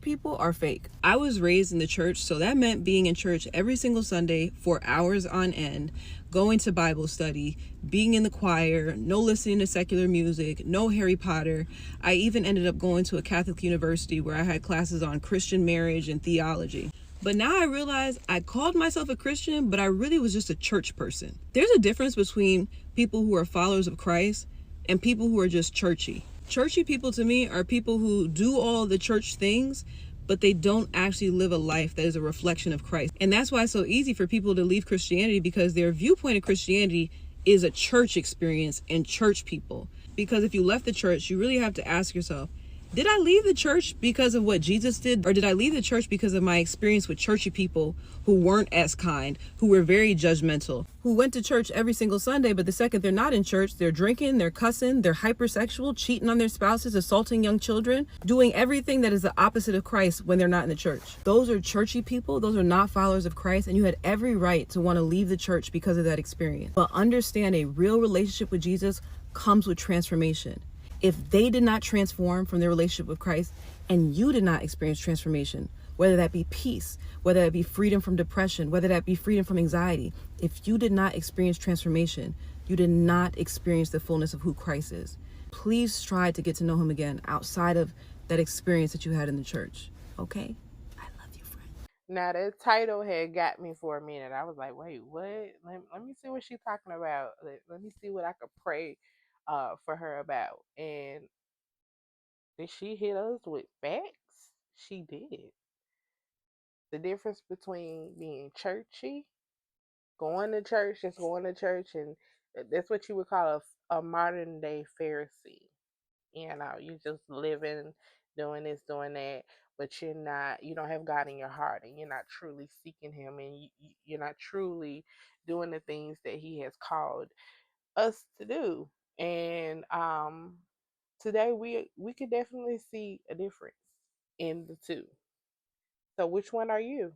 church people are fake. I was raised in the church, so that meant being in church every single Sunday for hours on end, going to Bible study, being in the choir, no listening to secular music, no Harry Potter. I even ended up going to a Catholic university where I had classes on Christian marriage and theology. But now I realize I called myself a Christian, but I really was just a church person. There's a difference between people who are followers of Christ and people who are just churchy. Churchy people to me are people who do all the church things, but they don't actually live a life that is a reflection of Christ. And that's why it's so easy for people to leave Christianity, because their viewpoint of Christianity is a church experience and church people. Because if you left the church, you really have to ask yourself, did I leave the church because of what Jesus did? Or did I leave the church because of my experience with churchy people who weren't as kind, who were very judgmental, who went to church every single Sunday, but the second they're not in church, they're drinking, they're cussing, they're hypersexual, cheating on their spouses, assaulting young children, doing everything that is the opposite of Christ when they're not in the church. Those are churchy people. Those are not followers of Christ. And you had every right to want to leave the church because of that experience. But understand, a real relationship with Jesus comes with transformation. If they did not transform from their relationship with Christ, and you did not experience transformation, whether that be peace, whether that be freedom from depression, whether that be freedom from anxiety, if you did not experience transformation, you did not experience the fullness of who Christ is. Please try to get to know him again outside of that experience that you had in the church. Okay? I love you, friend. Now that title had got me for a minute. I was like, wait, what? Let me see what she's talking about. Let me see what I could pray for her about. And did she hit us with facts? She did. The difference between being churchy, just going to church, and that's what you would call a modern day Pharisee. You know, you just living, doing this, doing that, but you don't have God in your heart, and you're not truly seeking Him, and you're not truly doing the things that He has called us to do. And today we could definitely see a difference in the two. So which one are you?